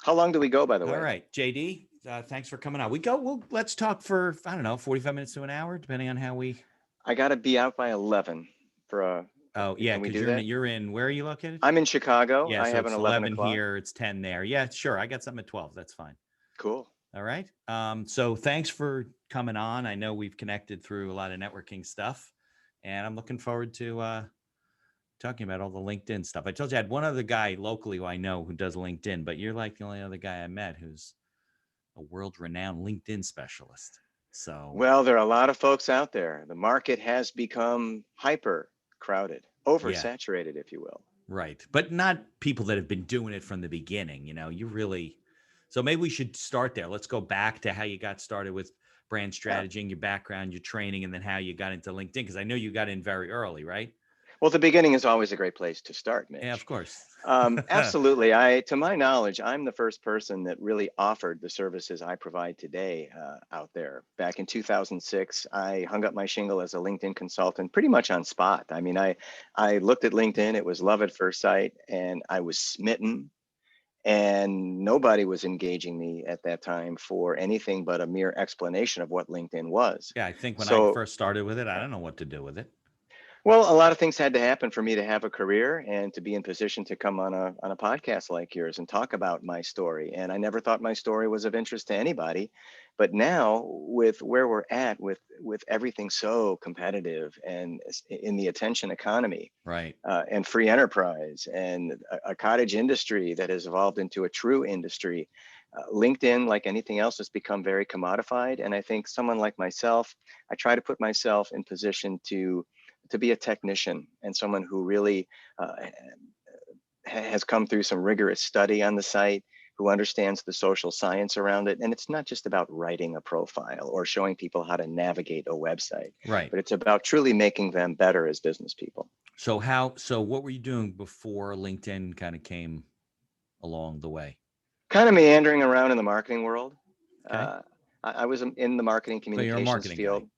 How long do we go, by the All way? right, JD, thanks for coming on. Let's talk for, I don't know, 45 minutes to an hour, depending on how we. I got to be out by 11 for a. Oh, yeah, Can we because do that? you're in, where are you located? I'm in Chicago. Yeah, I so have an it's 11 11 o'clock. here, it's 10 there. Yeah, sure. I got something at 12. That's fine. Cool. All right. So thanks for coming on. I know we've connected through a lot of networking stuff, and I'm looking forward to talking about all the LinkedIn stuff. I told you I had one other guy locally who I know who does LinkedIn, but you're like the only other guy I met who's a world-renowned LinkedIn specialist. So Well, there are a lot of folks out there. The market has become hyper crowded, yeah, oversaturated, if you will. right. But not people that have been doing it from the beginning. You really. So maybe we should start there. Let's go back to how you got started with brand Yeah. strategy and your background, your training, and then how you got into LinkedIn. Because I know you got in very early, right? Well, the beginning is always a great place to start, Yeah, of Mitch. course. Absolutely. To my knowledge, I'm the first person that really offered the services I provide today out there. Back in 2006, I hung up my shingle as a LinkedIn consultant pretty much on spot. I mean, I looked at LinkedIn, it was love at first sight, and I was smitten. And nobody was engaging me at that time for anything but a mere explanation of what LinkedIn was. Yeah, I think when I So, first started with it, I yeah. don't know what to do with it. Well, a lot of things had to happen for me to have a career and to be in position to come on a podcast like yours and talk about my story. And I never thought my story was of interest to anybody, but now with where we're at, with everything so competitive and in the attention economy, Right. and free enterprise and a cottage industry that has evolved into a true industry. LinkedIn, like anything else, has become very commodified. And I think someone like myself, I try to put myself in position to be a technician and someone who really has come through some rigorous study on the site, who understands the social science around it. And it's not just about writing a profile or showing people how to navigate a website, Right. but it's about truly making them better as business people. So what were you doing before LinkedIn kind of came along the way? Kind of meandering around in the marketing world. Okay. Uh, I was in the marketing So you're a communications marketing guy. field.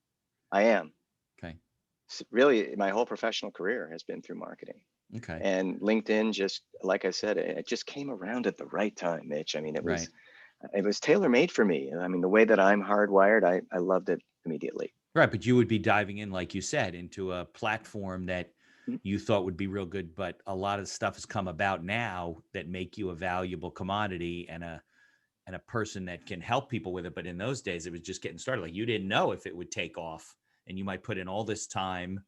I am. Okay. Really, my whole professional career has been through marketing. Okay. And LinkedIn, just like I said, it just came around at the right time, Mitch. I mean, Right. it was tailor made for me. I mean, the way that I'm hardwired, I loved it immediately. Right. But you would be diving in, like you said, into a platform that Mm. you thought would be real good, but a lot of stuff has come about now that make you a valuable commodity and a person that can help people with it. But in those days, it was just getting started. Like you didn't know if it would take off, and you might put in all this time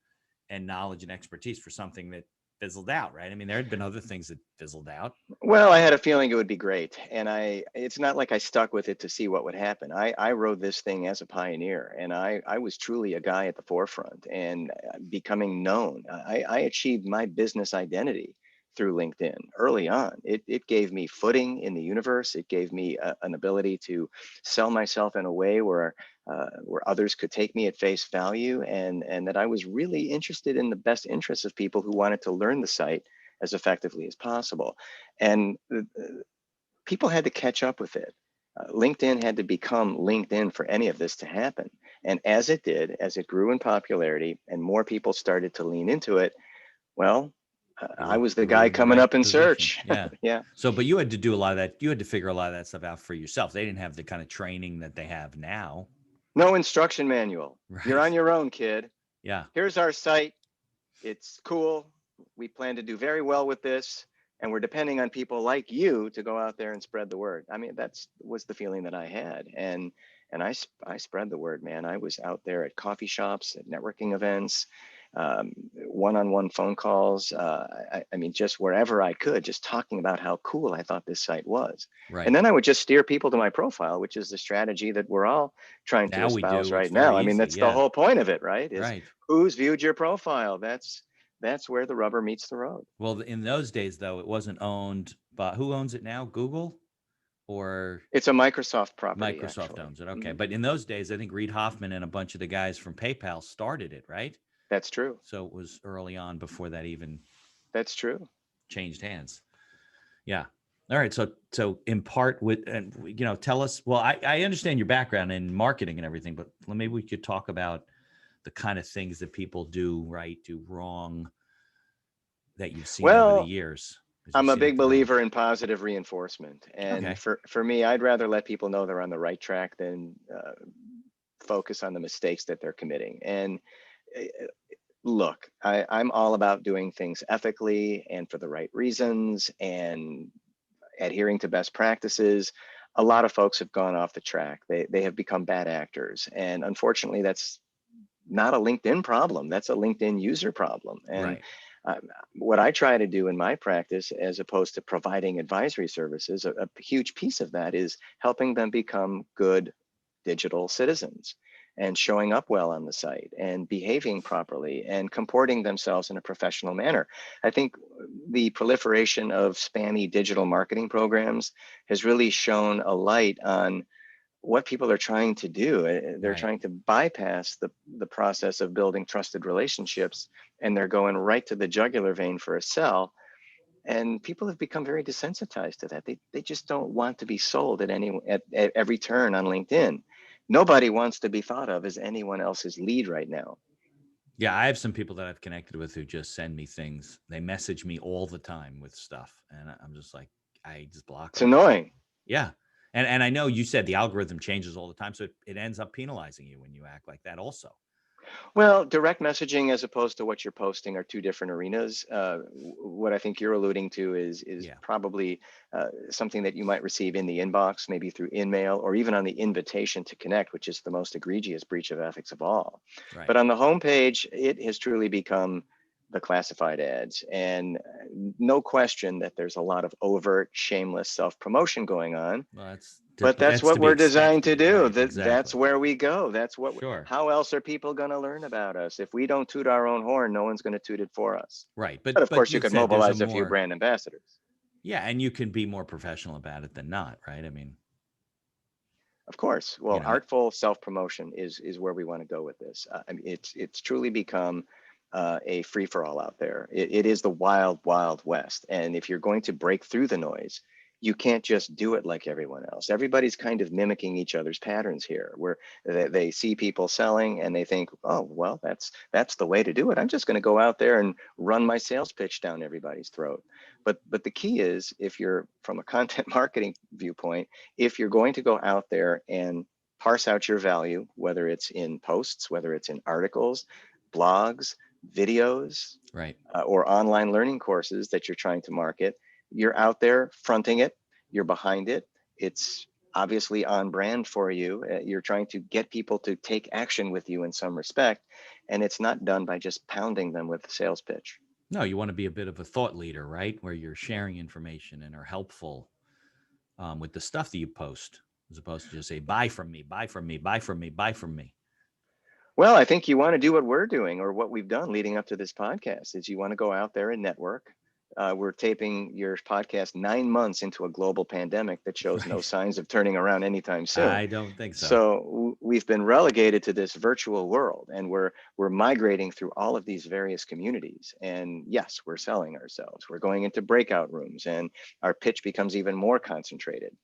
and knowledge and expertise for something that fizzled out, right? I mean, there had been other things that fizzled out. Well, I had a feeling it would be great, and it's not like I stuck with it to see what would happen. I rode this thing as a pioneer, and I was truly a guy at the forefront and becoming known. I achieved my business identity through LinkedIn early on. It gave me footing in the universe. It gave me an ability to sell myself in a way where others could take me at face value, and that I was really interested in the best interests of people who wanted to learn the site as effectively as possible. And people had to catch up with it. LinkedIn had to become LinkedIn for any of this to happen. And as it did, as it grew in popularity and more people started to lean into it, well, I was the You were guy in the coming right up in position. search. Yeah. Yeah, So, but you had to do a lot of that. You had to figure a lot of that stuff out for yourself. They didn't have the kind of training that they have now. no instruction manual. You're on Right. your own, kid. Yeah. Here's our site. It's cool. We plan to do very well with this. And we're depending on people like you to go out there and spread the word. I mean, that's was the feeling that I had. And I spread the word, man. I was out there at coffee shops, at networking events, one-on-one phone calls. I mean, just wherever I could, just talking about how cool I thought this site was. And Right. then I would just steer people to my profile, which is the strategy that we're all trying to Now we espouse do. It's right now. very I mean, easy. that's the Yeah. whole point of it, right? Is Right. who's viewed your profile? That's where the rubber meets the road. Well, in those days, though, it wasn't owned by who owns it now? Google or It's a Microsoft property, Microsoft actually. owns it. Okay. Hmm. But in those days, I think Reid Hoffman and a bunch of the guys from PayPal started it, right? That's true. So it was early on before that even That's true. changed hands. Yeah. All right. So in part with, and tell us, well, I understand your background in marketing and everything, but maybe we could talk about the kind of things that people do right, do wrong that you've seen over the Well, years. because you've I'm a seen it big develop. believer in positive reinforcement. And Okay. for me, I'd rather let people know they're on the right track than focus on the mistakes that they're committing. And uh, look, I'm all about doing things ethically and for the right reasons and adhering to best practices. A lot of folks have gone off the track. They have become bad actors. And unfortunately, that's not a LinkedIn problem. That's a LinkedIn user problem. And Right. uh, what I try to do in my practice, as opposed to providing advisory services, a huge piece of that is helping them become good digital citizens and showing up well on the site and behaving properly and comporting themselves in a professional manner. I think the proliferation of spammy digital marketing programs has really shone a light on what people are trying to do. They're Right. trying to bypass the process of building trusted relationships, and they're going right to the jugular vein for a sell. And people have become very desensitized to that. They just don't want to be sold at every turn on LinkedIn. Nobody wants to be thought of as anyone else's lead right now. Yeah, I have some people that I've connected with who just send me things. They message me all the time with stuff, and I'm just like, I just block It's them. annoying. Yeah, and I know you said the algorithm changes all the time, so it ends up penalizing you when you act like that. Also, Well, direct messaging as opposed to what you're posting are two different arenas. What I think you're alluding to is yeah, probably something that you might receive in the inbox, maybe through InMail, or even on the invitation to connect, which is the most egregious breach of ethics of all. right. But on the homepage, it has truly become the classified ads, and no question that there's a lot of overt, shameless self-promotion going on, Well, but that's that's what to be we're designed to expected, do. right? That's Exactly. where we go. Sure. How else are people going to learn about us? If we don't toot our own horn, no one's going to toot it for us. Right, But of but course, you you could said there's a mobilize a few more, brand ambassadors. yeah, and you can be more professional about it than not, right? I mean, Of course. you Well, know, artful self-promotion is where we want to go with this. I mean, it's truly become a free for all out there. It is the wild, wild west. And if you're going to break through the noise, you can't just do it like everyone else. Everybody's kind of mimicking each other's patterns here, where they see people selling and they think, oh, well, that's the way to do it. I'm just going to go out there and run my sales pitch down everybody's throat. But the key is, if you're from a content marketing viewpoint, if you're going to go out there and parse out your value, whether it's in posts, whether it's in articles, blogs, videos, right. or online learning courses that you're trying to market, you're out there fronting it, you're behind it. It's obviously on brand for you. You're trying to get people to take action with you in some respect, and it's not done by just pounding them with a sales pitch. No, you want to be a bit of a thought leader, right? Where you're sharing information and are helpful with the stuff that you post, as opposed to just say, buy from me, buy from me, buy from me, buy from me. Well, I think you want to do what we're doing, or what we've done leading up to this podcast, is you want to go out there and network. We're taping your podcast 9 months into a global pandemic that shows no Right. signs of turning around anytime soon. I don't think so. So we've been relegated to this virtual world, and we're migrating through all of these various communities. And yes, we're selling ourselves. We're going into breakout rooms, and our pitch becomes even more concentrated.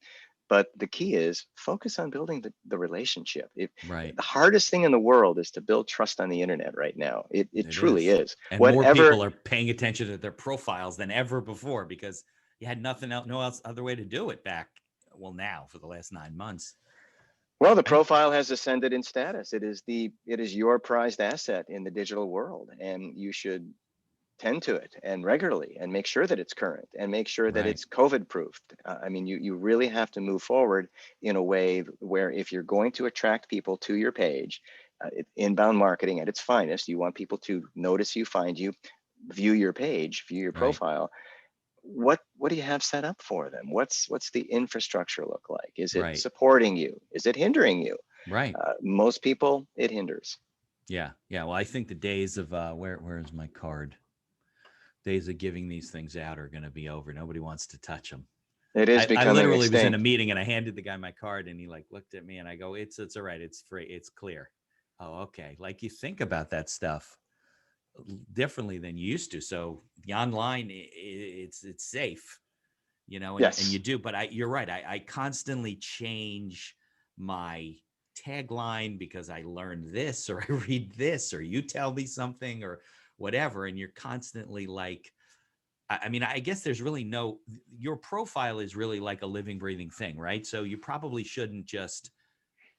But the key is focus on building the relationship. Right. The hardest thing in the world is to build trust on the internet right now. It It truly is. is. And more Whatever. people are paying attention to their profiles than ever before because you had nothing else, no else other way to do it back. Well, now for the last 9 months. Well, the And profile has ascended in status. It is your prized asset in the digital world, and you should tend to it and regularly, and make sure that it's current, and make sure that right. it's COVID proofed. I mean, you really have to move forward in a way where, if you're going to attract people to your page, inbound marketing at its finest, you want people to notice you, find you, view your page, view your Right. profile. What do you have set up for them? What's the infrastructure look like? Is it Right. supporting you? Is it hindering you? Right. Most people, it hinders. Yeah. Yeah. Well, I think the days of where is my card? Days of giving these things out are going to be over. Nobody wants to touch them. It is I becoming literally was in a extinct. meeting and I handed the guy my card and he like looked at me and I go, it's all right. It's free. It's clear. Oh, okay. Like you think about that stuff differently than you used to. So the online, it's safe, you know, and you Yes. do. But you're right. I constantly change my tagline because I learned this or I read this or you tell me something or whatever, and you're constantly like I mean, I guess there's really no, your profile is really like a living, breathing thing, right? So you probably shouldn't just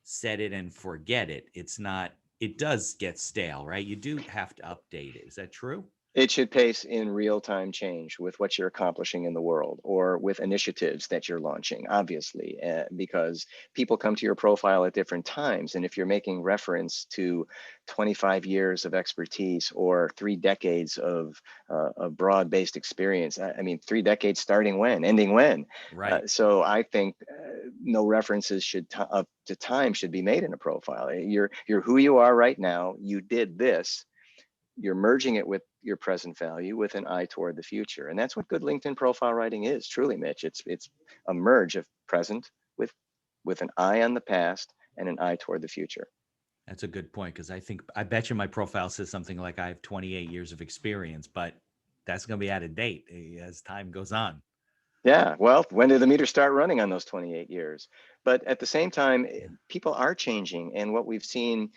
set it and forget it. It's not, it does get stale, right? You do have to update it. Is that true? It should pace in real time change with what you're accomplishing in the world or with initiatives that you're launching, obviously, because people come to your profile at different times. And if you're making reference to 25 years of expertise or 3 decades of broad based experience, I mean, 3 decades starting when, ending when? Right. So I think no references up to time should be made in a profile. You're who you are right now. You did this, you're merging it with your present value with an eye toward the future. And that's what good LinkedIn profile writing is, truly, Mitch. It's a merge of present with an eye on the past and an eye toward the future. That's a good point because I bet you my profile says something like I have 28 years of experience, but that's going to be out of date as time goes on. Yeah, well, when did the meter start running on those 28 years? But at the same time, Yeah. people are changing. And what we've seen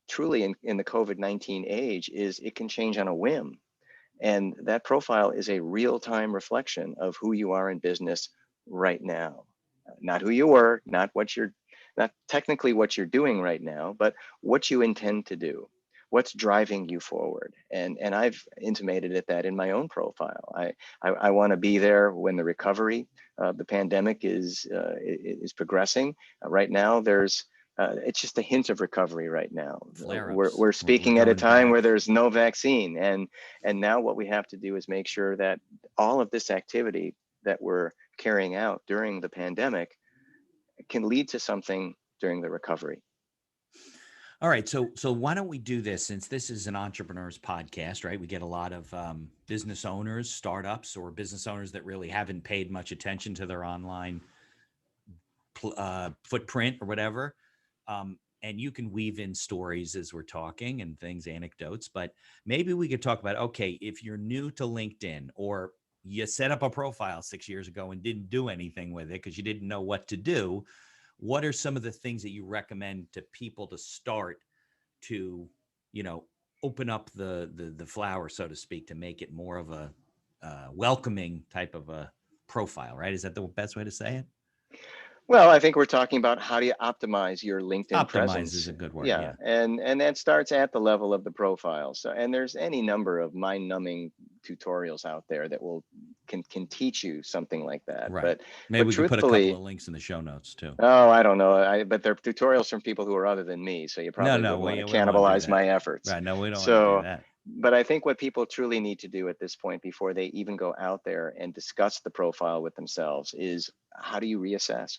truly in the COVID-19 age is it can change on a whim. And that profile is a real-time reflection of who you are in business right now. Not who you were, not technically what you're doing right now, but what you intend to do, what's driving you forward. And I've intimated at that in my own profile. I want to be there when the recovery of the pandemic is progressing. Right now, it's just a hint of recovery right now. Flare We're, ups. we're We're speaking at a going time where back. there's no vaccine. And now what we have to do is make sure that all of this activity that we're carrying out during the pandemic can lead to something during the recovery. All right, so why don't we do this? Since this is an entrepreneurs podcast, right? We get a lot of business owners, startups, or business owners that really haven't paid much attention to their online footprint or whatever. And you can weave in stories as we're talking and things, anecdotes. But maybe we could talk about, okay, if you're new to LinkedIn or you set up a profile 6 years ago and didn't do anything with it because you didn't know what to do, what are some of the things that you recommend to people to start to, you know, open up the flower, so to speak, to make it more of a welcoming type of a profile, right? Is that the best way to say it? Well, I think we're talking about how do you optimize your LinkedIn Optimize is presence. a good word. Yeah, Yeah. and that starts at the level of the profile. So, and there's any number of mind-numbing tutorials out there that can teach you something like that. Right. Maybe But we could put a couple truthfully, of links in the show notes too. oh, I don't know. But they're tutorials from people who are other than me, so you No, probably no, wouldn't want to we don't want to do cannibalize that. my efforts. Right. No, we don't want to do So, that. but I think what people truly need to do at this point before they even go out there and discuss the profile with themselves is how do you reassess?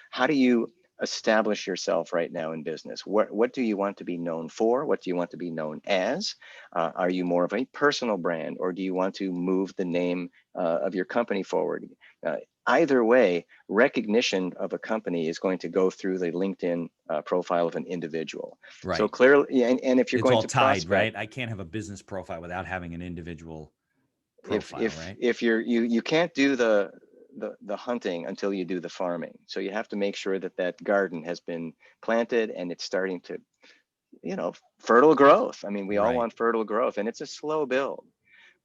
How do you establish yourself right now in business? What do you want to be known for? What do you want to be known as? Are you more of a personal brand, or do you want to move the name of your company forward? Uh, Either way, recognition of a company is going to go through the LinkedIn profile of an individual. So Right. clearly, and if you're It's going all to tied, prospect, right? I can't have a business profile without having an individual if profile, if right? if you can't do the hunting until you do the farming. So you have to make sure that that garden has been planted and it's starting to, fertile growth. I mean, we all Right. want fertile growth, and it's a slow build.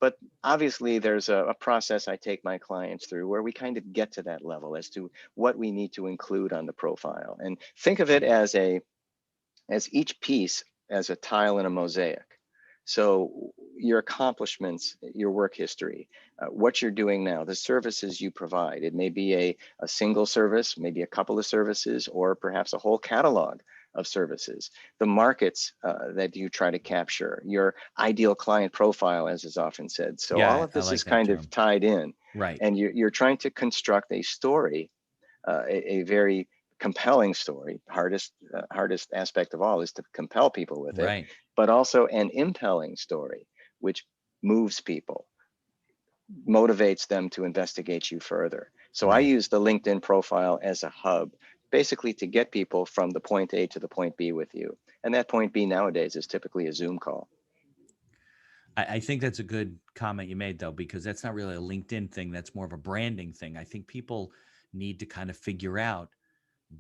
But obviously, there's a process I take my clients through where we kind of get to that level as to what we need to include on the profile, and think of it as each piece as a tile in a mosaic. So your accomplishments, your work history, what you're doing now, the services you provide. It may be a single service, maybe a couple of services, or perhaps a whole catalog of services. The markets that you try to capture, your ideal client profile, as is often said. So all Yeah, of I this is like that kind of term. tied in, Right. and you're trying to construct a story, a very compelling story. Hardest aspect of all is to compel people with it, Right. but also an impelling story, which moves people, motivates them to investigate you further. So I Right. use the LinkedIn profile as a hub, basically to get people from the point A to the point B with you. And that point B nowadays is typically a Zoom call. I think that's a good comment you made though, because that's not really a LinkedIn thing. That's more of a branding thing. I think people need to kind of figure out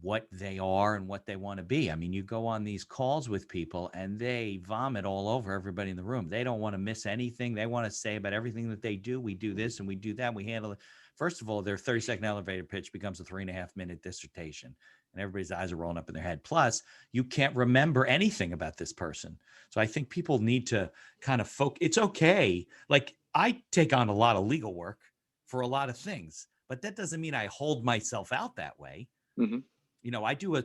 what they are and what they want to be. I mean, you go on these calls with people and they vomit all over everybody in the room. They don't want to miss anything. They want to say about everything that they do. We do this and we do that. We handle it. First of all, their 30-second elevator pitch becomes a 3.5-minute dissertation and everybody's eyes are rolling up in their head. Plus, you can't remember anything about this person. So I think people need to kind of focus. It's okay. Like, I take on a lot of legal work for a lot of things, but that doesn't mean I hold myself out that way. Hmm. I do a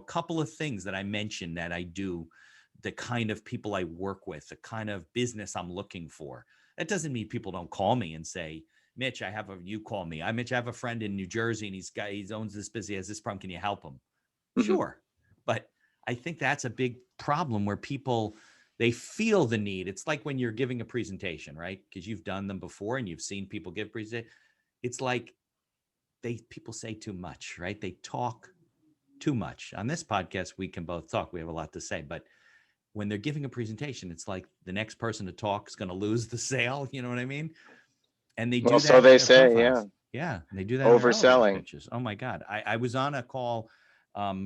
couple of things that I mentioned that I do, the kind of people I work with, the kind of business I'm looking for. That doesn't mean people don't call me and say, Mitch, you call me. Mitch, I have a friend in New Jersey and he owns this business, he has this problem. Can you help him? Hmm. Sure. But I think that's a big problem where people, they feel the need. It's like when you're giving a presentation, right? Because you've done them before and you've seen people give presentations. It's like people say too much, right? They talk too much. On this podcast, we can both talk. We have a lot to say, but when they're giving a presentation, it's like the next person to talk is going to lose the sale. You know what I mean? And they Well, do so that in they their say, yeah, profiles. Yeah, they do that in their elevator overselling. pitches. Oh my God. I was on a call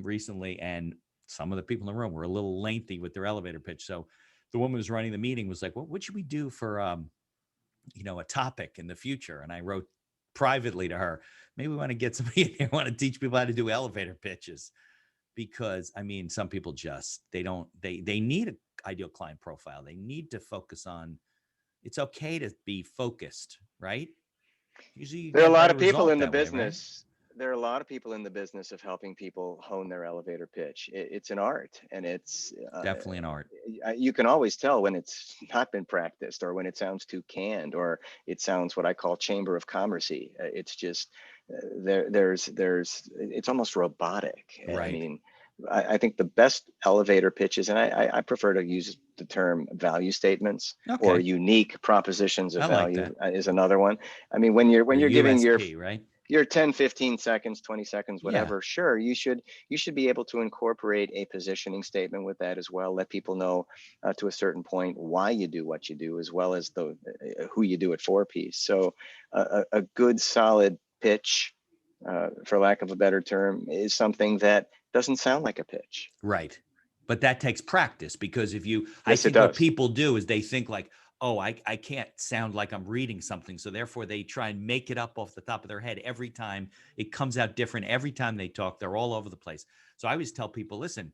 recently and some of the people in the room were a little lengthy with their elevator pitch. So the woman who's running the meeting was like, well, what should we do for a topic in the future? And I wrote privately to her, maybe we want to get somebody in here who want to teach people how to do elevator pitches. Because I mean, some people just, they need an ideal client profile. They need to focus on, it's okay to be focused, right? Usually you There are a get lot better of people result in the that way, right? business. There are a lot of people in the business of helping people hone their elevator pitch. It's an art, and Definitely an art. you can always tell when it's not been practiced, or when it sounds too canned, or it sounds what I call chamber of commerce-y. It's just there's it's almost robotic. I Right. mean, I think the best elevator pitches, and I prefer to use the term value statements or Okay. unique propositions of I like value that. is another one. I mean, when you're Your giving USP, right? your 10, 15 seconds, 20 seconds, Yeah. whatever, sure, you should be able to incorporate a positioning statement with that as well. Let people know to a certain point why you do what you do, as well as the who you do it for piece. So a good solid pitch, for lack of a better term, is something that doesn't sound like a pitch. Right. But that takes practice because I Yes, it think what does. people do is they think like, oh, I can't sound like I'm reading something. So therefore they try and make it up off the top of their head every time. It comes out different every time they talk. They're all over the place. So I always tell people, listen,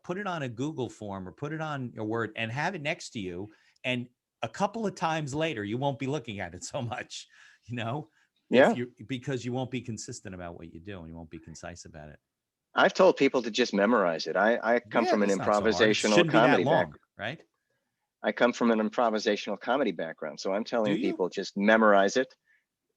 put it on a Google form or put it on your Word and have it next to you. And a couple of times later, you won't be looking at it so much, you know, if Yeah. you because you won't be consistent about what you do and you won't be concise about it. I've told people to just memorize it. I come Yeah, from an that's not so hard. It improvisational shouldn't be that comedy long, background. right? I come from an improvisational comedy background. So I'm Do telling you? people just memorize it,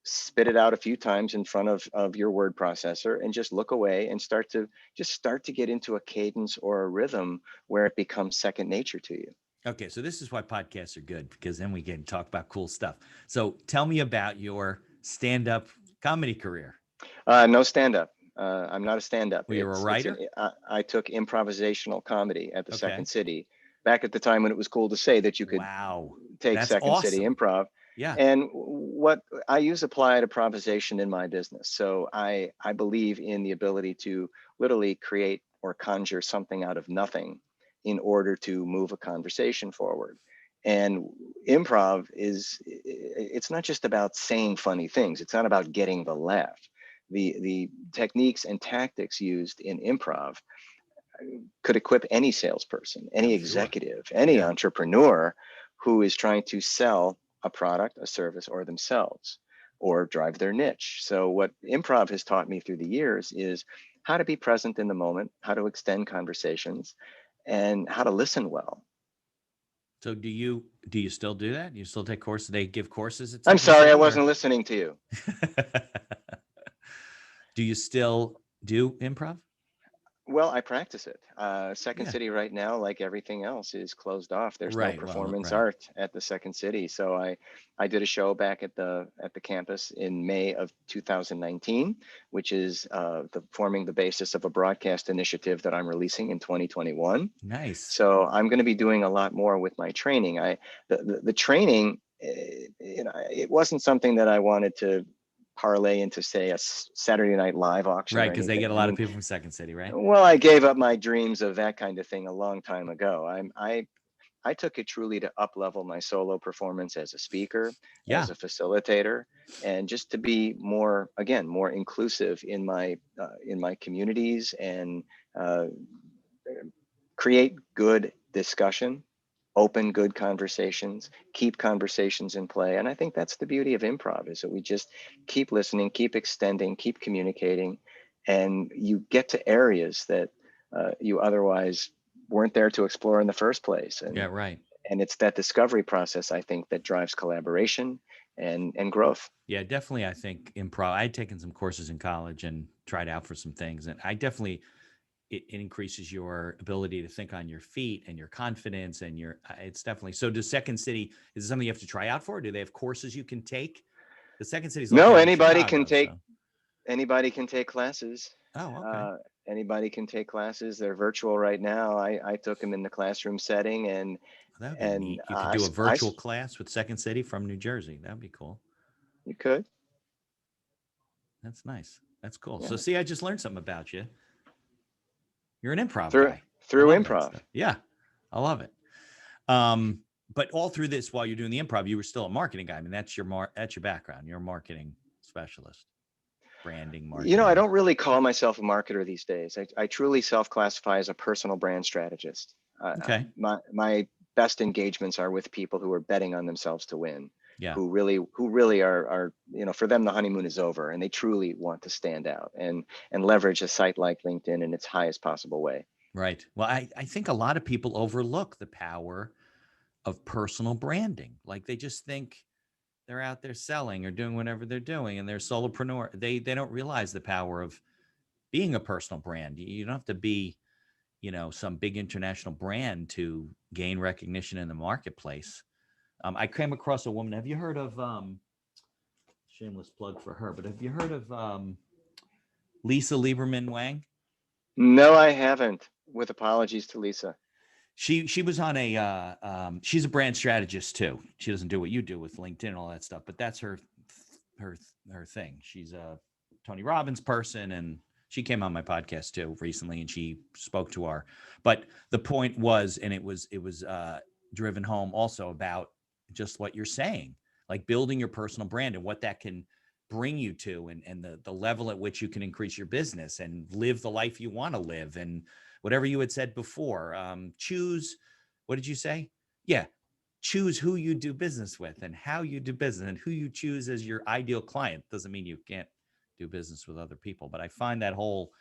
spit it out a few times in front of your word processor, and just look away and start to get into a cadence or a rhythm where it becomes second nature to you. Okay, so this is why podcasts are good because then we can talk about cool stuff. So tell me about your stand-up comedy career. No stand up. I'm not a stand up. Well, you're a writer? I took improvisational comedy at the Second Okay. City back at the time when it was cool to say that you could Wow. take That's Second City awesome. Improv. Yeah. And what I use applied improvisation in my business. So I believe in the ability to literally create or conjure something out of nothing in order to move a conversation forward. And improv it's not just about saying funny things. It's not about getting the laugh. The techniques and tactics used in improv could equip any salesperson, any I'm sure. executive, any Yeah. entrepreneur who is trying to sell a product, a service, or themselves, or drive their niche. So, what improv has taught me through the years is how to be present in the moment, how to extend conversations, and how to listen well. So do you still do that? You still take courses? They give courses at I'm Second sorry, I City or wasn't listening to you. do you still do improv? Well, I practice it. Second Yeah. City right now, like everything else, is closed off. There's no Right. Well, performance right. art at the Second City. So I did a show back at the campus in May of 2019, which is forming the basis of a broadcast initiative that I'm releasing in 2021. Nice. So I'm going to be doing a lot more with my training. The training, it wasn't something that I wanted to parlay into, say, a Saturday Night Live auction Right, or because they anything. get a I lot of mean, people from Second City, right? well, I gave up my dreams of that kind of thing a long time ago. I took it truly to up level my solo performance as a speaker, Yeah. as a facilitator, and just to be more, again, more inclusive in my communities, and uh, create good discussion, open good conversations, keep conversations in play. And I think that's the beauty of improv, is that we just keep listening, keep extending, keep communicating, and you get to areas that you otherwise weren't there to explore in the first place. Yeah, right. And it's that discovery process, I think, that drives collaboration and growth. Yeah, definitely. I think improv. I had taken some courses in college and tried out for some things, and I definitely it increases your ability to think on your feet and your confidence and your. It's definitely so. Does Second City, is it something you have to try out for? Do they have courses you can take? The Second City is No, located in Chicago, so. anybody can take classes. Oh, okay. Uh, Anybody can take classes. They're virtual right now. I took them in the classroom setting, That would be and neat. You could do a virtual class with Second City from New Jersey. That would be cool. you could, That's nice. That's cool. So, yeah, see, I just learned something about you. You're an improv through guy. I through love that improv. stuff. Yeah, I love it. Um, but all through this, while you're doing the improv, you were still a marketing guy. I mean, that's your background. You're a marketing specialist, branding, I marketing. don't really call myself a marketer these days. I truly self-classify as a personal brand strategist. Okay. My best engagements are with people who are betting on themselves to win, Yeah. who really are, for them, the honeymoon is over, and they truly want to stand out and leverage a site like LinkedIn in its highest possible way. Right. Well, I think a lot of people overlook the power of personal branding. Like they just think they're out there selling or doing whatever they're doing and they're solopreneur. They don't realize the power of being a personal brand. You don't have to be, some big international brand to gain recognition in the marketplace. I came across a woman. Have you heard of shameless plug for her, but have you heard of Lisa Lieberman Wang? No, I haven't. With apologies to Lisa. She was on a she's a brand strategist too. She doesn't do what you do with LinkedIn and all that stuff, but that's her her thing. She's a Tony Robbins person, and she came on my podcast too recently, and she spoke to our. But the point was, and it was driven home also about just what you're saying, like building your personal brand and what that can bring you to, and the level at which you can increase your business and live the life you want to live, and whatever you had said before. Choose, what did you say? Yeah, choose who you do business with and how you do business, and who you choose as your ideal client. Doesn't mean you can't do business with other people, but I find that whole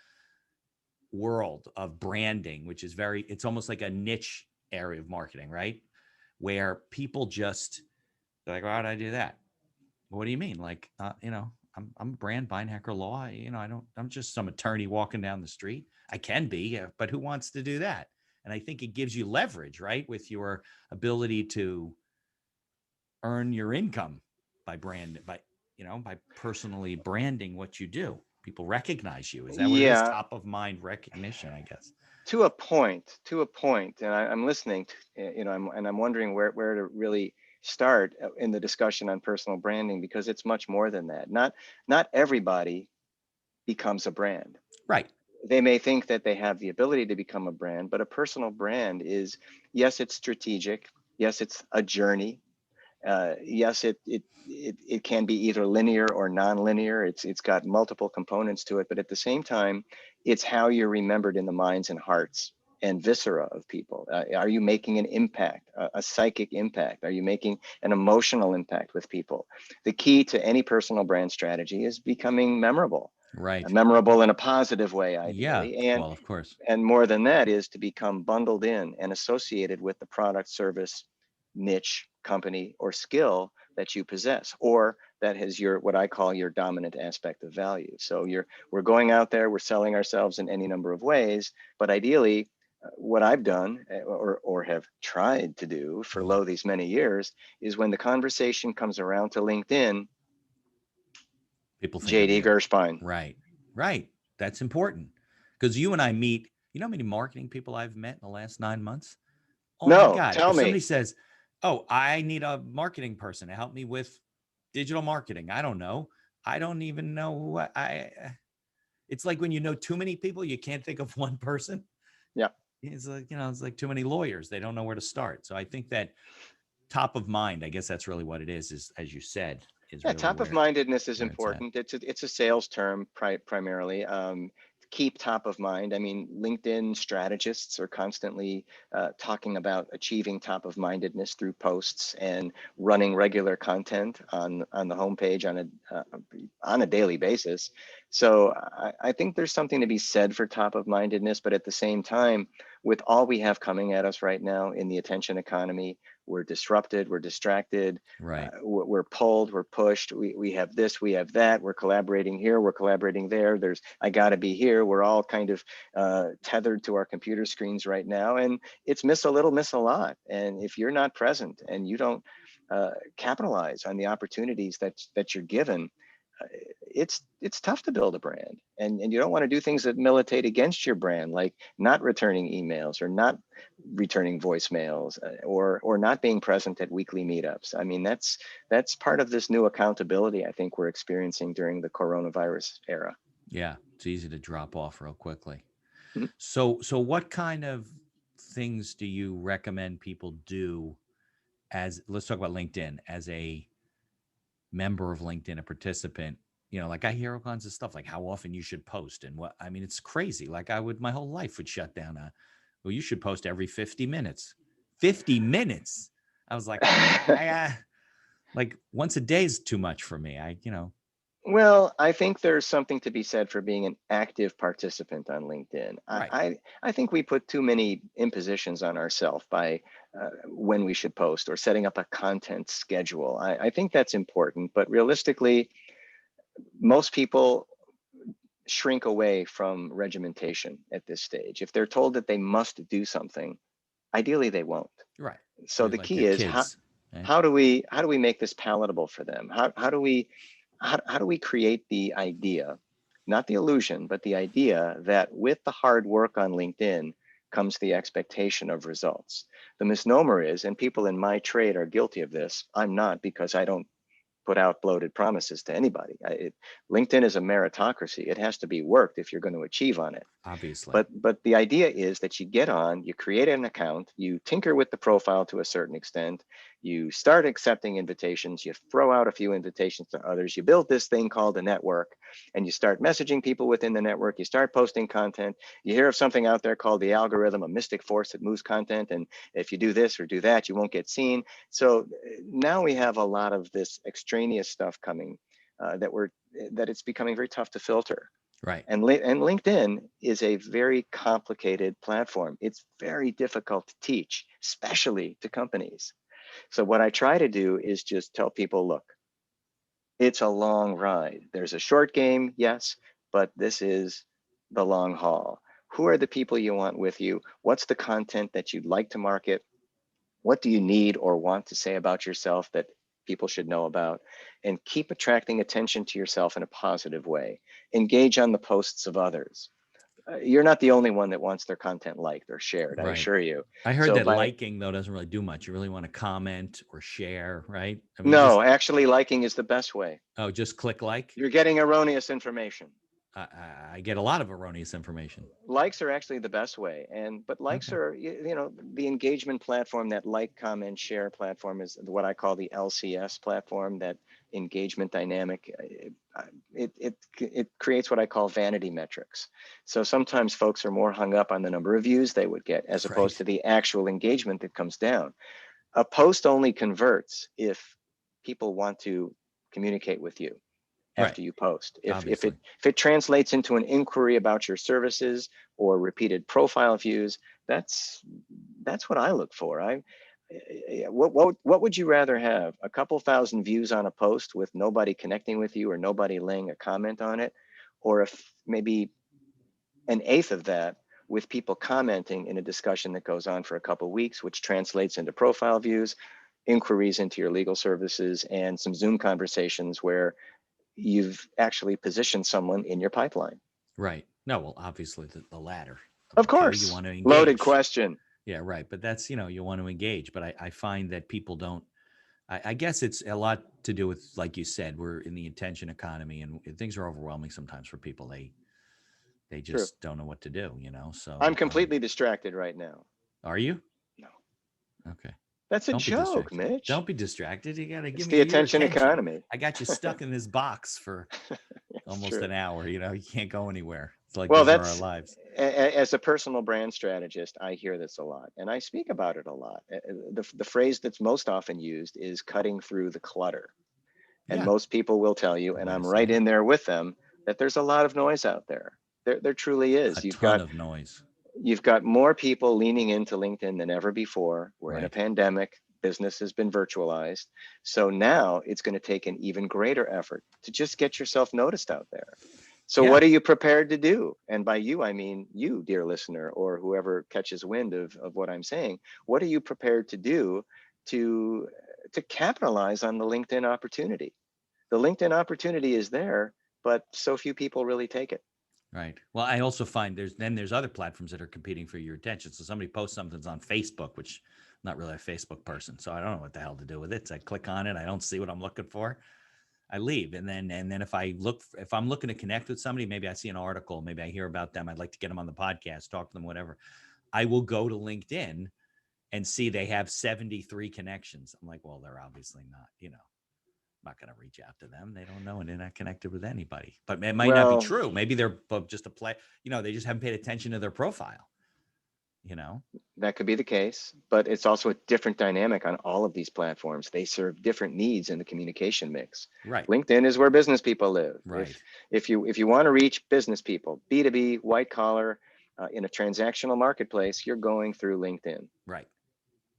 world of branding, which is it's almost like a niche area of marketing, right? Where people just, they're like, why would I do that? What do you mean? Like, I'm a brand buying hacker law. I'm just some attorney walking down the street. I can be, but who wants to do that? And I think it gives you leverage, right? With your ability to earn your income by personally branding what you do. People recognize you. Is that what it is? Yeah, Top of mind recognition, I guess. to a point, and I'm listening to, I'm wondering where to really start in the discussion on personal branding, because it's much more than that. Not everybody becomes a brand. Right. They may think that they have the ability to become a brand, but a personal brand is, yes, it's strategic. Yes, it's a journey. Yes, it can be either linear or non-linear. It's got multiple components to it, but at the same time, it's how you're remembered in the minds and hearts and viscera of people. Are you making an impact, a psychic impact? Are you making an emotional impact with people? The key to any personal brand strategy is becoming memorable, Right. memorable in a positive way, Yeah. ideally, and Well, of course. and more than that is to become bundled in and associated with the product, service, niche, company, or skill that you possess, or that has what I call your dominant aspect of value. So we're going out there, we're selling ourselves in any number of ways, but ideally, what I've done, or have tried to do for these many years, is when the conversation comes around to LinkedIn, People think of JD you. Gershbein. Right. Right. That's important because you and I meet. You know how many marketing people I've met in the last 9 months? Oh my No, God. tell If somebody me. says, oh, I need a marketing person to help me with digital marketing, I don't know, I don't even know what it's like when you know too many people, you can't think of one person. Yeah. It's like, it's like too many lawyers. They don't know where to start. So I think that top of mind, I guess that's really what it is as you said, is Yeah, really top of mindedness is where it's at. important. It's a sales term primarily. Keep top of mind. I mean, LinkedIn strategists are constantly talking about achieving top of mindedness through posts and running regular content on the homepage on a daily basis. So I think there's something to be said for top of mindedness, but at the same time, with all we have coming at us right now in the attention economy, we're disrupted, we're distracted, Right. we're pulled, we're pushed, we have this, we have that, we're collaborating here, we're collaborating there, there's I gotta be here, we're all kind of tethered to our computer screens right now, and it's miss a little, miss a lot. And if you're not present and you don't capitalize on the opportunities that you're given, uh, it's tough to build a brand, and you don't want to do things that militate against your brand, like not returning emails or not returning voicemails, or not being present at weekly meetups. I mean, that's part of this new accountability I think we're experiencing during the coronavirus era. Yeah. It's easy to drop off real quickly. Mhm. So what kind of things do you recommend people do as, let's talk about LinkedIn, as a member of LinkedIn, a participant? Like I hear all kinds of stuff like how often you should post and what, I mean, it's crazy. Like my whole life would shut down. Well, you should post every 50 minutes. 50 minutes. I was like, like once a day is too much for me. Well, I think there's something to be said for being an active participant on LinkedIn. Right. I think we put too many impositions on ourselves by when we should post or setting up a content schedule. I think that's important, but realistically, most people shrink away from regimentation at this stage. If they're told that they must do something, ideally they won't. Right. So They're the like key their is kids. Right? how do we make this palatable for them? How do we create the idea, not the illusion, but the idea that with the hard work on LinkedIn comes the expectation of results. The misnomer is, and people in my trade are guilty of this, I'm not, because I don't put out bloated promises to anybody. LinkedIn is a meritocracy. It has to be worked if you're going to achieve on it. Obviously. But the idea is that you get on, you create an account, you tinker with the profile to a certain extent, you start accepting invitations, you throw out a few invitations to others, you build this thing called a network, and you start messaging people within the network, you start posting content, you hear of something out there called the algorithm, a mystic force that moves content, and if you do this or do that, you won't get seen. So now we have a lot of this extraneous stuff coming that it's becoming very tough to filter. Right. And LinkedIn is a very complicated platform. It's very difficult to teach, especially to companies. So what I try to do is just tell people, look, it's a long ride. There's a short game, yes, but this is the long haul. Who are the people you want with you? What's the content that you'd like to market? What do you need or want to say about yourself that people should know about? And keep attracting attention to yourself in a positive way. Engage on the posts of others. You're not the only one that wants their content liked or shared, I Right. assure you. I heard So that by liking though doesn't really do much. You really want to comment or share, right? I mean, you just no, actually liking is the best way. just click like. You're getting erroneous information. I get a lot of erroneous information. Likes are actually the best way, but likes Okay. are, the engagement platform, that like, comment, share platform is what I call the LCS platform, that engagement dynamic. It creates what I call vanity metrics. So sometimes folks are more hung up on the number of views they would get as opposed Right. to the actual engagement that comes down. A post only converts if people want to communicate with you Right. after you post. Obviously. If it translates into an inquiry about your services or repeated profile views, that's what I look for. What would you rather have? A couple thousand views on a post with nobody connecting with you or nobody laying a comment on it, or if maybe an eighth of that with people commenting in a discussion that goes on for a couple of weeks, which translates into profile views, inquiries into your legal services, and some Zoom conversations where you've actually positioned someone in your pipeline. Right. No, well, obviously the latter. Of Okay. You course. want to Loaded engage. question. Yeah, right. But that's, you want to engage. But I find that people don't, I guess it's a lot to do with, like you said, we're in the attention economy, and things are overwhelming sometimes for people. They True. just don't know what to do, you know. I'm So, completely distracted right now. are you No, okay? that's a Don't be joke, distracted. Mitch. Don't be distracted. You got to It's give the me your attention attention. economy. I got you stuck in this box for It's almost true. an hour. You know, you can't go anywhere. It's like Well, these are our that's lives. as a personal brand strategist, I hear this a lot and I speak about it a lot. The phrase that's most often used is cutting through the clutter. And Yeah, most people will tell you, good and way to I'm say right it. in there with them, that there's a lot of noise out there. There truly A is. ton of noise. You've got more people leaning into LinkedIn than ever before. We're in a Right. pandemic. Business has been virtualized. So now it's going to take an even greater effort to just get yourself noticed out there. So Yeah. what are you prepared to do? And by you, I mean you, dear listener, or whoever catches wind of what I'm saying. What are you prepared to do to to capitalize on the LinkedIn opportunity? The LinkedIn opportunity is there, but so few people really take it. Right. Well, I also find there's other platforms that are competing for your attention. So somebody posts something's on Facebook, which I'm not really a Facebook person, so I don't know what the hell to do with it. So I click on it, I don't see what I'm looking for, I leave, and then if I'm looking to connect with somebody, maybe I see an article, maybe I hear about them, I'd like to get them on the podcast, talk to them, whatever. I will go to LinkedIn and see they have 73 connections. I'm like, well, they're obviously not, I'm not going to reach out to them. They don't know and they're not connected with anybody. But it might not be Well, true. Maybe they're just a play. They just haven't paid attention to their profile. that could be the case, but it's also a different dynamic on all of these platforms. They serve different needs in the communication mix. Right, LinkedIn is where business people live. right, If you want to reach business people, B2B, white collar, in a transactional marketplace, you're going through LinkedIn. right.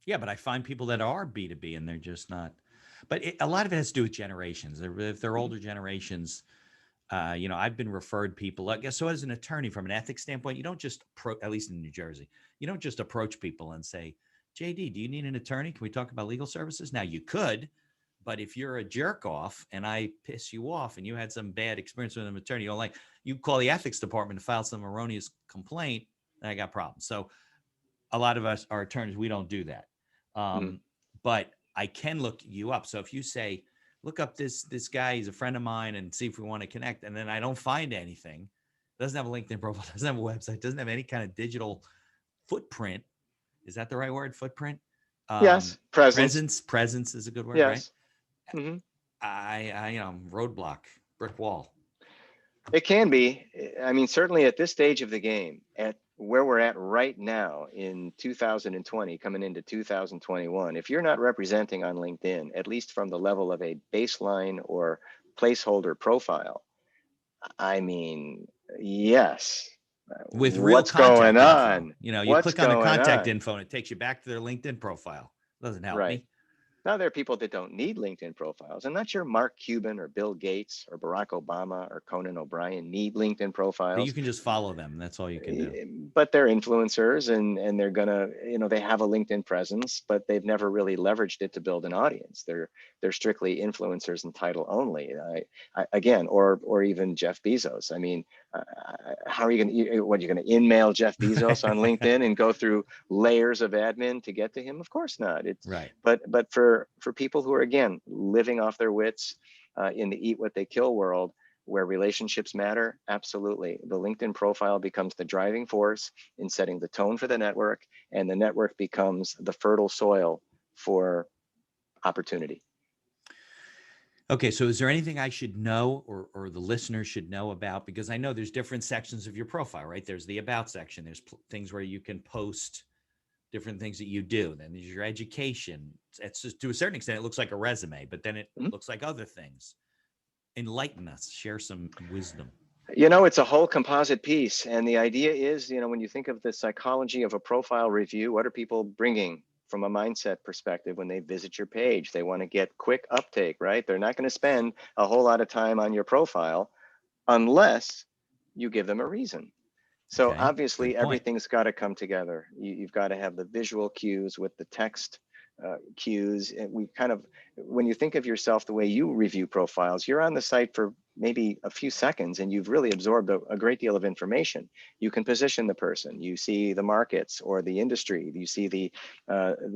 Yeah, but I find people that are B2B and they're just not. But a lot of it has to do with generations. If they're Mhm. older generations, I've been referred people. I guess so. As an attorney, from an ethics standpoint, you don't just at least in New Jersey, you don't just approach people and say, "JD, do you need an attorney? Can we talk about legal services?" Now you could, but if you're a jerk off and I piss you off and you had some bad experience with an attorney, you call the ethics department to file some erroneous complaint, and I got problems. So a lot of us, our attorneys, we don't do that. Mhm. But I can look you up. So if you say, look up this guy, he's a friend of mine, and see if we want to connect, and then I don't find anything, doesn't have a LinkedIn profile, doesn't have a website, doesn't have any kind of digital footprint. Is that the right word? Footprint? Yes, presence. Presence is a good word, right? Yes. Hmm. I roadblock, brick wall. It can be. I mean, certainly at this stage of the game, at where we're at right now in 2020, coming into 2021, if you're not representing on LinkedIn, at least from the level of a baseline or placeholder profile, I mean, yes. With real What's going contact info. on? You What's click on the going contact on? info and it takes you back to their LinkedIn profile. Doesn't help Right. me. Now, there are people that don't need LinkedIn profiles. I'm not sure Mark Cuban or Bill Gates or Barack Obama or Conan O'Brien need LinkedIn You profiles. can just follow them. That's all you can do. But they're influencers and they're gonna, they have a LinkedIn presence, but they've never really leveraged it to build an audience. They're strictly influencers in title only. Again, or even Jeff Bezos. I mean, how are you gonna, what, you're gonna in-mail Jeff Bezos on LinkedIn and go through layers of admin to get to him? Of course not. It's Right. but for people who are, again, living off their wits, in the eat what they kill world, where relationships matter, absolutely. The LinkedIn profile becomes the driving force in setting the tone for the network, and the network becomes the fertile soil for opportunity. Okay, so is there anything I should know or the listeners should know about? Because I know there's different sections of your profile, right? There's the about section. There's things where you can post different things that you do. Then there's your education. It's just, to a certain extent, it looks like a resume, but then it Mhm. looks like other things. Enlighten us. Share some wisdom. It's a whole composite piece. And the idea is, when you think of the psychology of a profile review, what are people bringing from a mindset perspective when they visit your page? They want to get quick uptake, right? They're not going to spend a whole lot of time on your profile unless you give them a reason. So Okay, obviously good point. everything's got to come together. You've got to have the visual cues with the text cues. And we kind of, when you think of yourself the way you review profiles, you're on the site for maybe a few seconds and you've really absorbed a great deal of information. You can position the person, you see the markets or the industry, you see the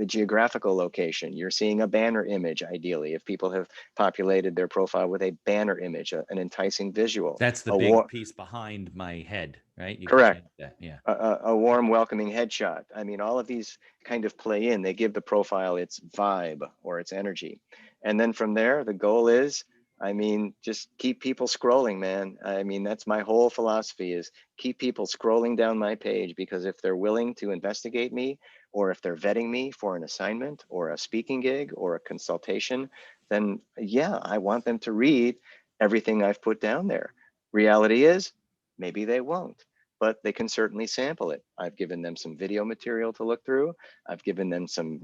geographical location, you're seeing a banner image ideally if people have populated their profile with a banner image, an enticing visual, That's the a big war, piece behind my head, right? You can correct, change that. Yeah. a warm, welcoming headshot. I mean, all of these kind of play in. They give the profile its vibe or its energy. And then from there, the goal is, I mean, just keep people scrolling, man. I mean, that's my whole philosophy is keep people scrolling down my page, because if they're willing to investigate me, or if they're vetting me for an assignment or a speaking gig or a consultation, then yeah, I want them to read everything I've put down there. Reality is, maybe they won't, but they can certainly sample it. I've given them some video material to look through. I've given them some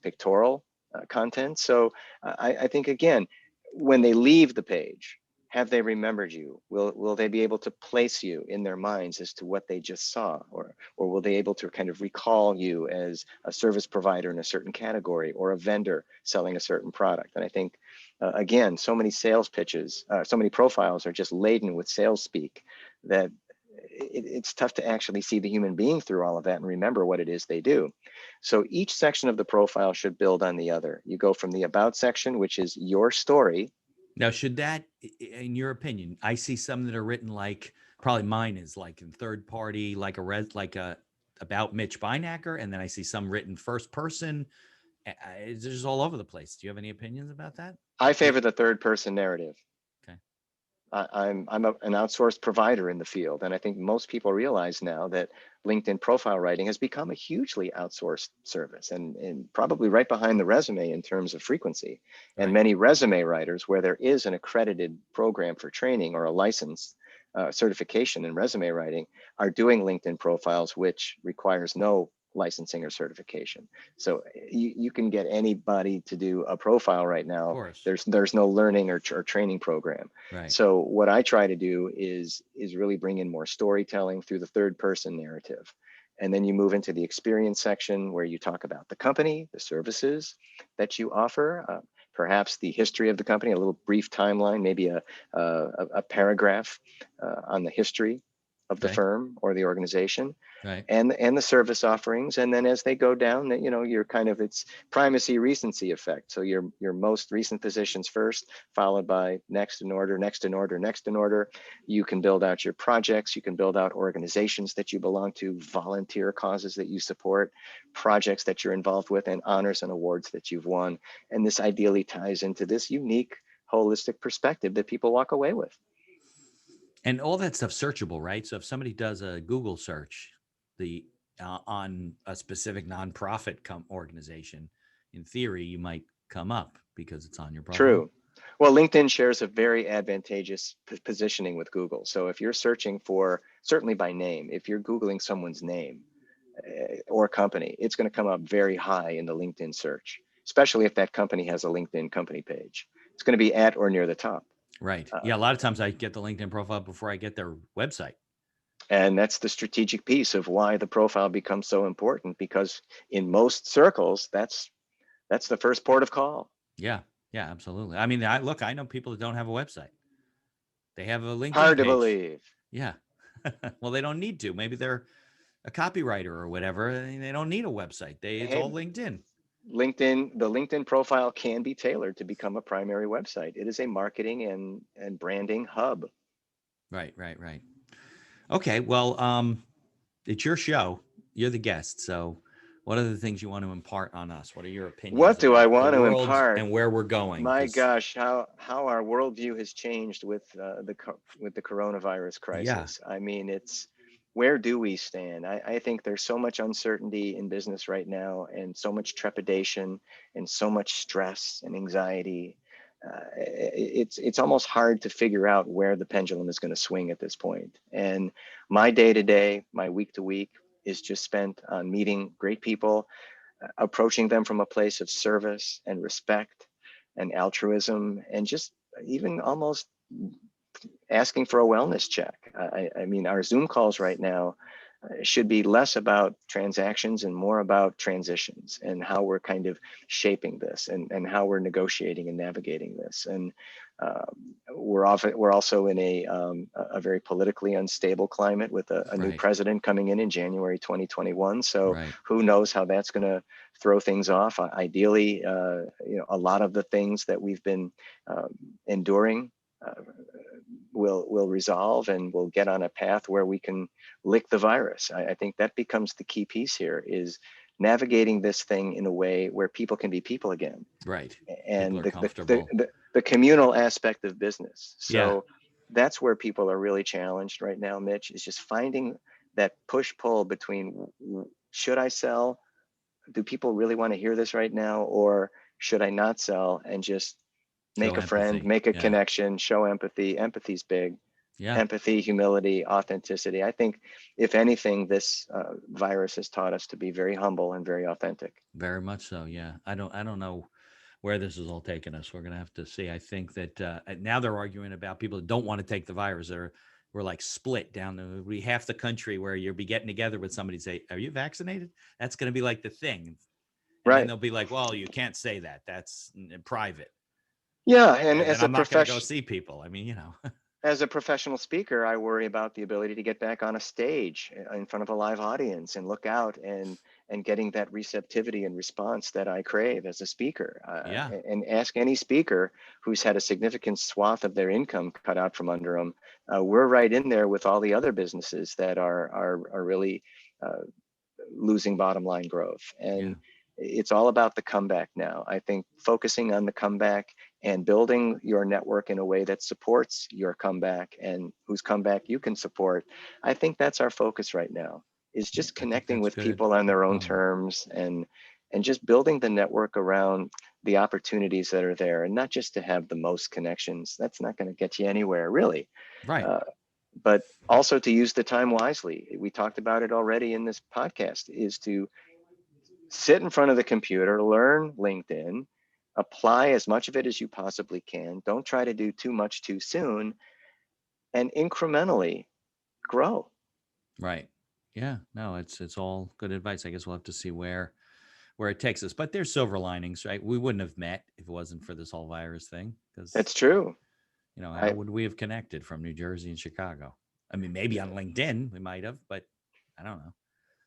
pictorial content. So I think again, when they leave the page, have they remembered you? Will they be able to place you in their minds as to what they just saw, or will they able to kind of recall you as a service provider in a certain category or a vendor selling a certain product? And I think again, so many sales pitches, so many profiles are just laden with sales speak that it's tough to actually see the human being through all of that and remember what it is they do. So each section of the profile should build on the other. You go from the about section, which is your story. Now, should that, in your opinion, I see some that are written like probably mine is like in third party, like like a about Mitch Beinacker, and then I see some written first person. It's just all over the place. Do you have any opinions about that? I Or favor the third person narrative. okay, I'm an outsourced provider in the field, and I think most people realize now that LinkedIn profile writing has become a hugely outsourced service, and probably right behind the resume in terms of frequency. And right. many resume writers, where there is an accredited program for training or a license certification in resume writing, are doing LinkedIn profiles, which requires no licensing or certification. So you can get anybody to do a profile right Of now. course. There's no learning or training program. Right. So what I try to do is really bring in more storytelling through the third person narrative. And then you move into the experience section where you talk about the company, the services that you offer, perhaps the history of the company, a little brief timeline, maybe a paragraph on the history of the Okay. firm or the organization, Right. and the service offerings. And then as they go down, you know, you're kind of, it's primacy recency effect. So your most recent positions first, followed by next in order, next in order, next in order. You can build out your projects, you can build out organizations that you belong to, volunteer causes that you support, projects that you're involved with, and honors and awards that you've won. And this ideally ties into this unique holistic perspective that people walk away with. And all that stuff searchable, right? So if somebody does a Google search, the on a specific nonprofit organization, in theory, you might come up because it's on your profile. True. Well, LinkedIn shares a very advantageous positioning with Google. So if you're searching for, certainly by name, if you're Googling someone's name or company, it's going to come up very high in the LinkedIn search, especially if that company has a LinkedIn company page. It's going to be at or near the top. Right. Uh, Yeah. A lot of times I get the LinkedIn profile before I get their website. and that's the strategic piece of why the profile becomes so important, because in most circles, that's the first port of call. Yeah. Yeah. Absolutely. I mean, I know people that don't have a website. They have a LinkedIn Hard to page. believe. Yeah. Well, they don't need to. Maybe they're a copywriter or whatever, and they don't need a website. It's Hey, all LinkedIn. the LinkedIn profile can be tailored to become a primary website. It is a marketing and branding hub. Right. Right. Right. Okay. Well, it's your show. You're the guest. So, what are the things you want to impart on us? What are your opinions What do I about the want to world impart? and where we're going? My Because, gosh, how our worldview has changed with the coronavirus yeah, crisis. I mean, it's, where do we stand? I think there's so much uncertainty in business right now, and so much trepidation, and so much stress and anxiety. It's almost hard to figure out where the pendulum is going to swing at this point. And my day to day, my week to week, is just spent on meeting great people, approaching them from a place of service and respect and altruism, and just even almost asking for a wellness check. I mean, our Zoom calls right now should be less about transactions and more about transitions, and how we're kind of shaping this, and how we're negotiating and navigating this. And We're also in a very politically unstable climate with a new Right. president coming in January 2021. So Right. who knows how that's going to throw things off? Ideally, a lot of the things that we've been enduring will resolve, and we'll get on a path where we can lick the virus. I think that becomes the key piece here, is navigating this thing in a way where people can be people again, Right. People and are comfortable. the communal aspect of business. Yeah. So that's where people are really challenged right now, Mitch, is just finding that push pull between, should I sell? Do people really want to hear this right now? Or should I not sell and just Show make a friend, empathy. make a Yeah. connection, show empathy? Empathy's big. Yeah. Empathy, humility, authenticity. I think, if anything, this virus has taught us to be very humble and very authentic. Very much so. Yeah. I don't know where this is all taking us. We're going to have to see. I think that now they're arguing about people that don't want to take the virus. We're like split down we half the country where you'll be getting together with somebody and say, are you vaccinated? That's going to be like the thing. And then Right. they'll be like, well, you can't say that. That's private. Yeah. And And then I'm not going to go see people. I mean, as a professional speaker, I worry about the ability to get back on a stage in front of a live audience and look out and getting that receptivity and response that I crave as a speaker. yeah. And ask any speaker who's had a significant swath of their income cut out from under them. We're right in there with all the other businesses that are really uh, losing bottom line growth. Yeah. And it's all about the comeback now. I think focusing on the comeback and building your network in a way that supports your comeback and whose comeback you can support. I think that's our focus right now, is Yeah. just I think connecting that's with good. people on Good their own comment. terms, and just building the network around the opportunities that are there, and not just to have the most connections. That's not going to get you anywhere, really. Right. Uh, but also to use the time wisely. We talked about it already in this podcast, is to sit in front of the computer, learn LinkedIn, apply as much of it as you possibly can. Don't try to do too much too soon, and incrementally grow. Right. Yeah. No, it's all good advice. I guess we'll have to see where it takes us. But there's silver linings, right? We wouldn't have met if it wasn't for this whole virus thing. Because, It's true. how I would we have connected from New Jersey and Chicago? I mean, maybe on LinkedIn we might have, but I don't know.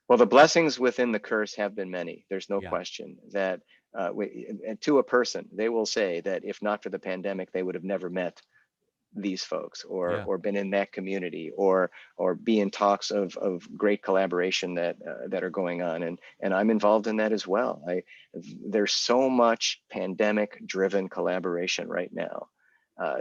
Well, the blessings within the curse have been many. There's no Yeah. question that and to a person, they will say that if not for the pandemic, they would have never met these folks, Yeah. or been in that community, or be in talks of great collaboration that are going on, and I'm involved in that as well. There's so much pandemic driven collaboration right now,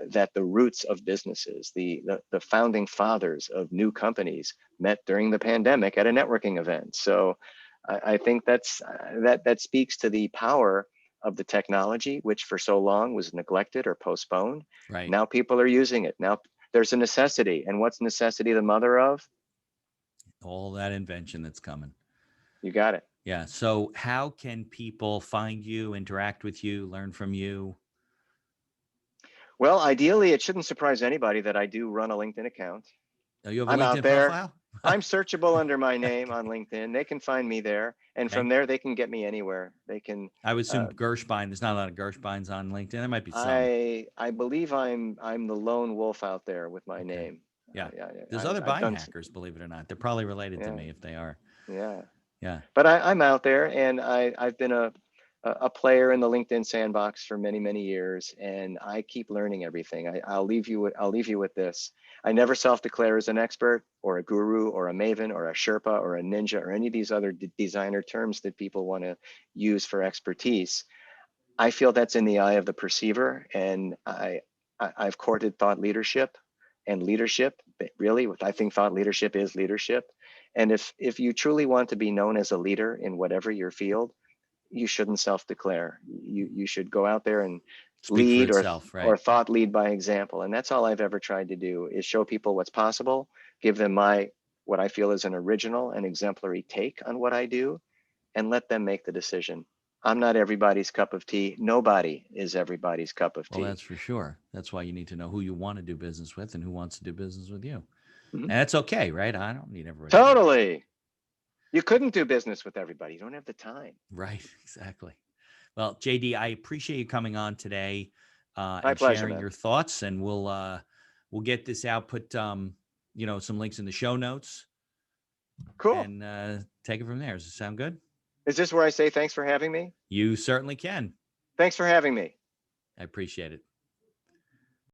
that the roots of businesses, the founding fathers of new companies, met during the pandemic at a networking event. So I think that speaks to the power of the technology, which for so long was neglected or postponed. Right. Now people are using it. Now there's a necessity. And what's necessity the mother of? All that invention that's coming. You got it. Yeah. So how can people find you, interact with you, learn from you? Well, ideally, it shouldn't surprise anybody that I do run a LinkedIn account. Oh, you have a I'm out LinkedIn there. profile? I'm searchable under my name Okay. on LinkedIn. They can find me there. And from Okay. there, they can get me anywhere. They can, I would uh, assume Gershbein. There's not a lot of Gershbeins on LinkedIn. There might be some. I believe I'm the lone wolf out there with my Okay. name. Yeah. Yeah, There's other I've done. biohackers, believe it or not. They're probably related to Yeah, me if they are. yeah. Yeah. But I'm out there, and I've been a player in the LinkedIn sandbox for many, many years, and I keep learning everything. I'll leave you with this. I never self-declare as an expert or a guru or a maven or a Sherpa or a ninja or any of these other designer terms that people want to use for expertise. I feel that's in the eye of the perceiver, and I've courted thought leadership, and leadership. Really, I think thought leadership is leadership. And if you truly want to be known as a leader in whatever your field, you shouldn't self-declare. You should go out there and Speak for lead, itself, or right? thought lead by example. And that's all I've ever tried to do, is show people what's possible, give them my what I feel is an original and exemplary take on what I do, and let them make the decision. I'm not everybody's cup of tea. Nobody is everybody's cup of Well, tea. that's for sure. That's why you need to know who you want to do business with and who wants to do business with you. Mhm. And that's okay, right? I don't need everybody to. Totally. You couldn't do business with everybody. You don't have the time. Right. Exactly. Well, JD, I appreciate you coming on today. My and pleasure, sharing man. your thoughts. And we'll get this out, put some links in the show notes, Cool. and take it from there. Does it sound good? Is this where I say thanks for having me? You certainly can. Thanks for having me. I appreciate it.